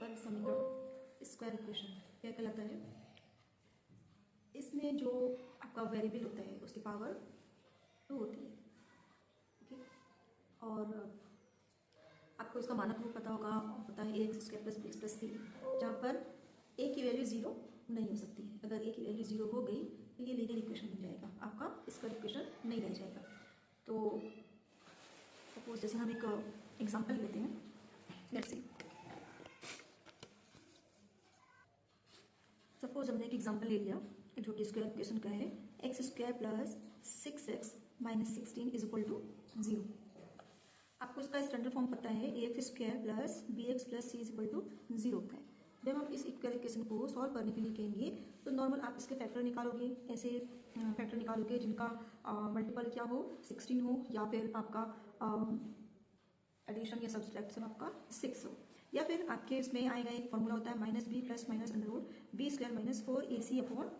पर समीकरण square equation क्या कहलाता है। इसमें जो आपका वेरिएबल होता है उसकी पावर 2 होती है, ओके। और आपको इसका मानक रूप पता होगा, होता है a x square plus b x plus c, जहाँ पर ए की वैल्यू 0 नहीं हो सकती है। अगर ए की वैल्यू 0 हो गई तो ये लीनियर इक्वेशन बन जाएगा, आपका स्क्वायर इक्वेशन नहीं रह जाएगा। तो सपोज जैसे हम एक एग्जांपल लेते हैं, लेट्स सी, सपोज हमने एक एग्जांपल ले लिया जो कि स्क्वायर इक्वेशन का है, x square plus 6x minus 16 is equal to 0। आपको इसका स्टैंडर्ड फॉर्म पता है, a x square plus b x plus c is equal to 0 होता है। जब हम इस स्क्वायर इक्वेशन को सॉल्व करने के लिए कहेंगे तो नॉर्मल आप इसके फैक्टर निकालोगे, ऐसे फैक्टर निकालोगे जिनका मल्टीपल क्या हो, 16 हो, या फिर आपका एडिशन या सब्सट्रैक्शन आपका 6 हो, या फिर आपके इसमें आएगा एक फॉर्मूला होता है minus b plus minus under root b square minus 4ac upon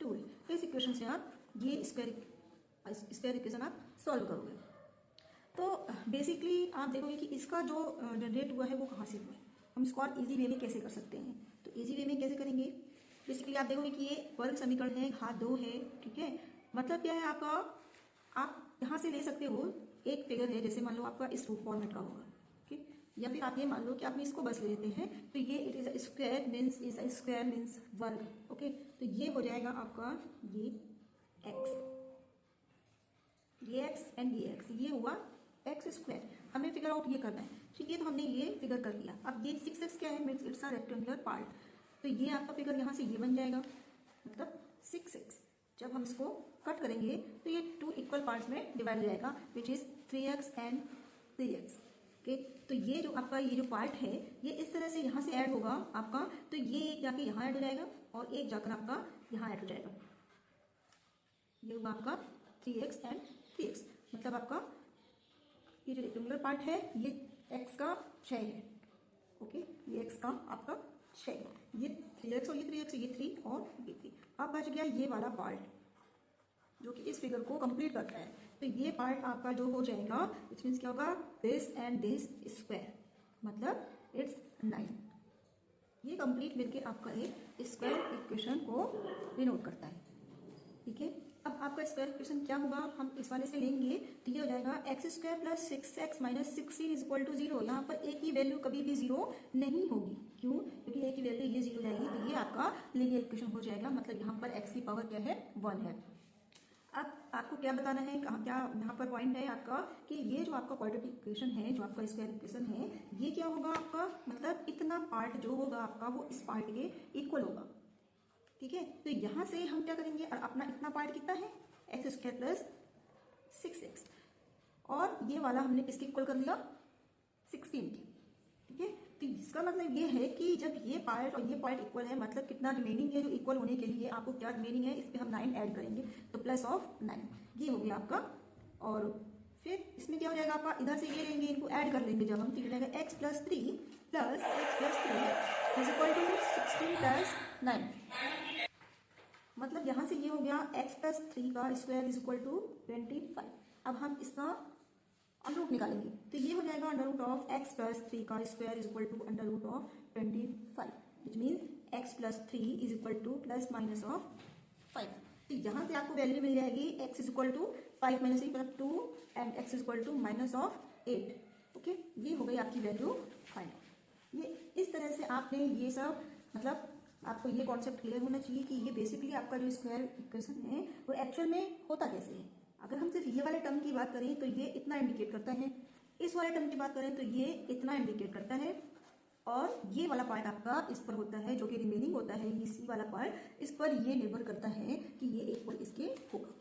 2। तो इस इक्वेशन से आप ये स्क्वायर इक्वेशन आप सॉल्व करोगे। तो बेसिकली आप देखोगे कि इसका जो जनरेट हुआ है वो कहाँ से हुआ है, हम इसको और इजी वे में कैसे कर सकते हैं। तो इजी वे में कैसे करेंगे, बेसिकली आप देखोगे कि ये वर्ग समीकरण है, घात 2 है, ठीक है। मतलब क्या है आपका, आप यहाँ से ले सकते हो एक फिगर है, जैसे मान लो आपका इस रूप फॉर्मेट का होगा, ठीक, या फिर आप ये मान लो कि आपने इसको बस ले लेते हैं, तो ये it is a square means is a square means वर्ग, ओके। तो ये हो जाएगा आपका ये एक्स, ये एक्स एंड ये एक्स, ये हुआ एक्स स्क्वायर। हमें फिगर आउट ये करना है, ठीक है। तो हमने ये फिगर कर लिया। अब ये 6x क्या है, means it's a rectangular part, तो ये आपका फिगर यहाँ से ये बन जाएगा, मतलब 6x। जब हम इसको कट करेंगे तो ये 2 इक्वल पार्ट्स में डिवाइड हो जाएगा, which is 3x and 3x, okay. तो ये जो आपका ये जो पार्ट है ये इस तरह से यहाँ से ऐड होगा आपका, तो ये एक जाके यहाँ ऐड हो जाएगा और एक जाकर आपका यहाँ ऐड हो जाएगा। ये होगा आपका 3x एंड 3x, मतलब आपका ये जो रेक्टेंगुलर पार्ट है ये x का 6 है, ओके। ये x का आपका 6 है, ये 3x और ये 3x, ये 3 और ये 3। अब बच गया ये वाला पार्ट जो कि इस फिगर को कंप्लीट करता है। तो ये पार्ट आपका जो हो जाएगा, विच मीन्स क्या होगा, दिस एंड दिस स्क्वायर, मतलब इट्स 9। ये कंप्लीट मिलके आपका एक स्क्वायर इक्वेशन को डिनोट करता है, ठीक है। अब आपका स्क्वायर इक्वेशन क्या होगा, हम इस वाले से लेंगे तो ये हो जाएगा x square plus 6x minus 16 is equal to 0। यहाँ पर ए की वैल्यू कभी भी 0 नहीं होगी, क्यों, क्योंकि ए की वैल्यू ये 0 जाएगी, तो ये आपका लीनियर इक्वेशन हो जाएगा, मतलब यहाँ पर x की पावर क्या है, 1 है। अब आपको क्या बताना है, क्या यहाँ पर पॉइंट है आपका कि ये जो आपका क्वाड्रेटिक इक्वेशन है, जो आपका स्क्वायर इक्वेशन है, ये क्या होगा आपका, मतलब इतना पार्ट जो होगा आपका वो इस पार्ट के इक्वल होगा, ठीक है। तो यहां से हम क्या करेंगे, और अपना इतना पार्ट कितना है, एक्स स्क्वायर प्लस 6x, और ये वाला हमने किसके इक्वल कर लिया, 16 के, ठीक है। तो इसका मतलब ये है कि जब ये पार्ट और ये पार्ट इक्वल है, मतलब कितना रिमेनिंग है, जो इक्वल होने के लिए आपको क्या रिमेनिंग है, इस पर हम 9 ऐड करेंगे, तो प्लस ऑफ 9 ये हो गया आपका। और फिर इसमें क्या हो जाएगा आपका, इधर से ये लेंगे, इनको ऐड कर लेंगे जब हम, तो ये जाएगा x plus 3 plus x plus 3 is equal to 16 plus 9, मतलब यहां से ये हो गया x प्लस 3 का स्क्वायर इज इक्वल टू 25। अब हम इसका अंडर रूट निकालेंगे, तो ये हो जाएगा under root of x plus 3 का square is equal to under root of 25, which means x plus 3 is equal to plus minus of 5। तो यहां से आपको वैल्यू मिल जाएगी x is equal to 5 minus 3 plus 2 and x is equal to minus of 8, okay. ये हो गई आपकी वैल्यू फाइनल। ये इस तरह से आपने ये सब, मतलब आपको ये कॉन्सेप्ट क्लियर होना चाहिए कि ये बेसिकली आपका जो स्क्वायर इक्वेशन है वो एक्चुअल में होता कैसे है। अगर हम सिर्फ ये वाले टर्म की बात करें तो ये इतना इंडिकेट करता है, इस वाले टर्म की बात करें तो ये इतना इंडिकेट करता है, और ये वाला पार्ट आपका इस पर होता है जो कि रिमेनिंग होता है, ये सी वाला पार्ट, इस पर ये निर्भर करता है कि ये इक्वल इसके होगा।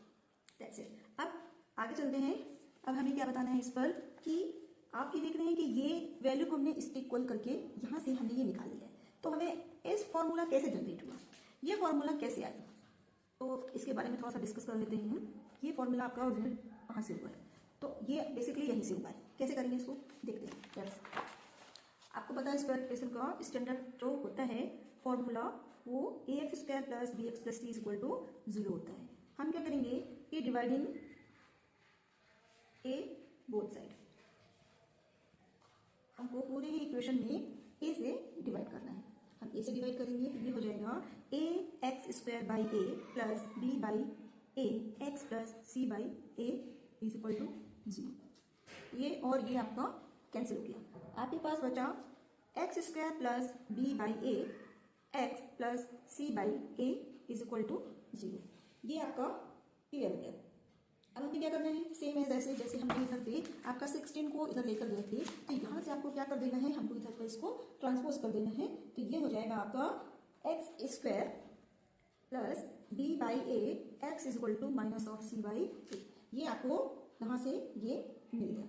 That's it. अब आगे चलते हैं। अब हमें क्या बताना है इस पर, कि आप ये देख रहे हैं कि ये वैल्यू हमने इसके इक्वल करके यहाँ से हमने ये निकाल लिया है, तो हमें इस फॉर्मूला कैसे जनरेट हुआ, ये फॉर्मूला कैसे आया, तो इसके बारे में थोड़ा सा डिस्कस कर लेते हैं। ये फॉर्मूला आपका ओरिजिनल कहाँ से हुआ है, तो ये बेसिकली यहीं से हुआ है। कैसे करेंगे इसको देखते हैं। आपको पता है स्क्वायर इक्वेशन का स्टैंडर्ड जो होता है फॉर्मूला, वो a x square plus b x plus c is equal to 0 होता है। हम क्या करेंगे कि डिवाइडिंग ए बोथ साइड, हमको पूरे ही इक्वेशन में ए से डिवाइड करना है। हम ए से डिवाइड करेंगे तो ये हो जाएगा a x square by a plus b by a x plus c by a is equal to 0। ये और ये आपका कैंसिल हो गया। आपके पास बचा x square plus b by a x plus c by a is equal to 0। ये आपका क्लियर हो गया। अब हमें क्या करना है, सेम है जैसे हमने इधर पे आपका 16 को इधर लेकर गए थे, तो यहाँ से आपको क्या कर देना है, हमको इधर पर इसको ट्रांसपोज कर देना है। तो ये हो जाएगा आपका x square plus b by a x is equal to minus of c by a. ये आपको यहाँ से ये मिल गया।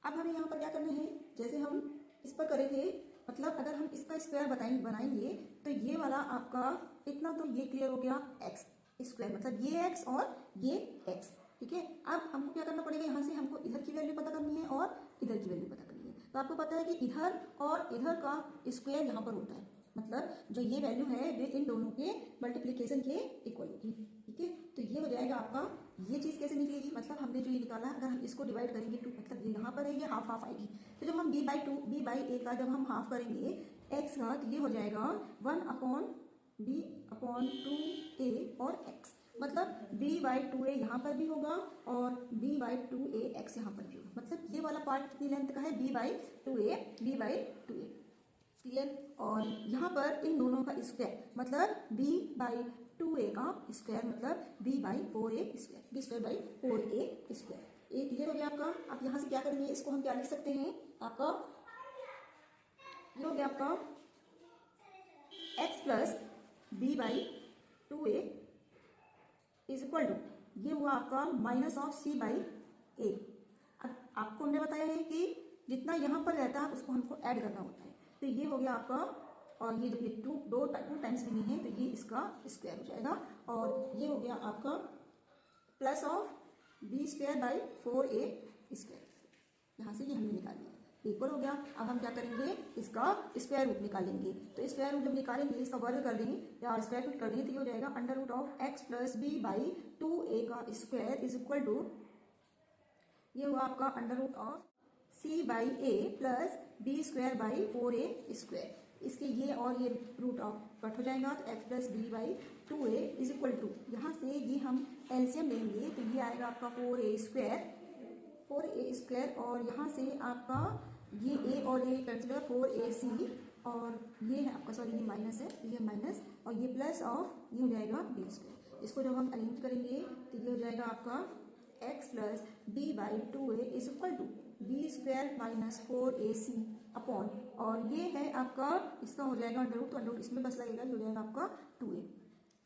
अब हमें यहाँ पर क्या करना है, जैसे हम इस पर करे थे, मतलब अगर हम इसका स्क्वायर बनाएंगे तो ये वाला आपका इतना, तो ये क्लियर हो गया एक्स स्क्वायर, मतलब ये एक्स और ये एक्स। ठीक है, अब हमको क्या करना पड़ेगा, यहाँ से हमको इधर की वैल्यू पता करनी है और इधर की वैल्यू पता करनी है। तो आपको पता है कि इधर और इधर का स्क्वायर यहाँ पर होता है, मतलब जो ये वैल्यू है वे इन दोनों के मल्टीप्लिकेशन के इक्वल होगी। ठीक है, तो ये हो जाएगा आपका, ये चीज़ कैसे निकलेगी, मतलब हमने जो ये निकाला, अगर हम इसको डिवाइड करेंगे टू, मतलब ये यहाँ पर है, ये हाफ हाफ आएगी। तो जब हम बी बाई ए का जब हम हाफ करेंगे एक्स का, तो ये हो जाएगा 1/b/2a और x, मतलब b/2a यहाँ पर भी होगा और b/2a x यहाँ पर भी होगा। मतलब ये वाला पार्ट कितनी लेंथ का है, b/2a क्लियर। और यहाँ पर इन दोनों का स्क्वायर, मतलब b/2a का स्क्वायर, मतलब b/4a स्क्वायर, b²/4a स्क्वायर। ये क्लियर हो गया आपका। आप यहाँ से क्या करेंगे, इसको हम क्या लिख सकते हैं, आपका ये हो गया आपका x plus b/2a is equal to, ये हुआ आपका minus of c by a. अब आपको हमने बताया है कि जितना यहाँ पर रहता है उसको हमको ऐड करना होता है। तो ये हो गया आपका, और ये देखिए टू टाइम्स भी नहीं है, तो ये इसका स्क्वायर हो जाएगा। और ये हो गया आपका प्लस ऑफ b²/4a स्क्वायर। यहाँ से ये हमने निकाल लिया, इक्वल हो गया। अब हम क्या करेंगे, इसका स्क्वायर रूट निकालेंगे। तो स्क्वायर रूट जब निकालेंगे, इसका वर्ग कर देंगे या स्क्वायर रूट कर देंगे, तो ये हो जाएगा √(x + b/2a का स्क्वायर इज इक्वल टू, ये हुआ आपका √(c/a + b²/4a स्क्वायर। इसके ये और ये रूट ऑफ कट हो जाएगा, तो x + b/2a is equal to, यहाँ से ये हम एलसीएम लेंगे तो ये आएगा आपका 4a स्क्वायर, और यहाँ से आपका ये a और a कैंसिल है, 4ac, और ये है आपका, सॉरी ये माइनस है, ये माइनस, और ये प्लस ऑफ, ये हो जाएगा b स्क्वायर। इसको जब हम अरेंज करेंगे तो ये हो जाएगा आपका x + b/2a is equal to b² - 4ac upon, और ये है आपका, इसका हो जाएगा √ तो √ इसमें बस लगेगा, ये हो जाएगा आपका 2a।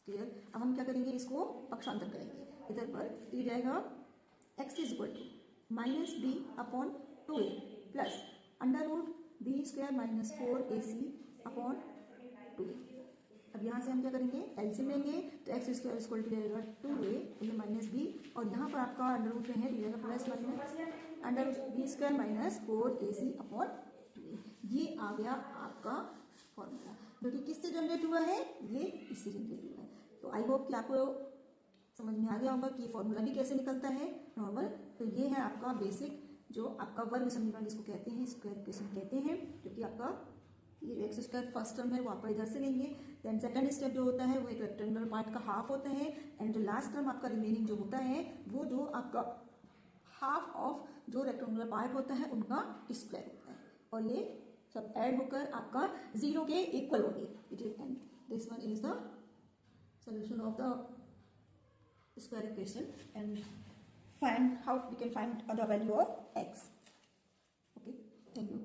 क्लियर। अब हम क्या करेंगे, इसको पक्षांतर करेंगे इधर पर, तो ये जाएगा x is equal to -b/2a plus √b² - 4ac upon 2a। अब यहाँ से हम क्या करेंगे, एलसीएम लेंगे, तो x² इक्वल टू जाएगा 2a, ये -b, और यहाँ पर आपका √ में है, जाएगा plus √b² - 4ac upon 2a। ये आ गया आपका फॉर्मूला, जो कि किससे जनरेट हुआ है, ये इससे जनरेट हुआ है। तो आई होप कि आपको समझ में आ गया होगा कि फॉर्मूला भी कैसे निकलता है नॉर्मल। तो ये है आपका बेसिक, जो आपका वर्ग समीकरण जिसको कहते हैं, स्क्वायर इक्वेशन कहते हैं, जो कि आपका ये जो x² फर्स्ट टर्म है वो आपका इधर से लेंगे, देन सेकंड स्टेप जो होता है वो एक रेक्टेंगुलर पार्ट का हाफ होता है, एंड जो लास्ट टर्म आपका रिमेनिंग जो होता है वो जो आपका हाफ ऑफ जो रेक्टेंगुलर पार्ट होता है उनका स्क्वायर होता है, और ये सब ऐड होकर आपका 0 के इक्वल होगी। It is, and this one is the solution of the square equation, and find how we can find the value of x. Okay, thank you.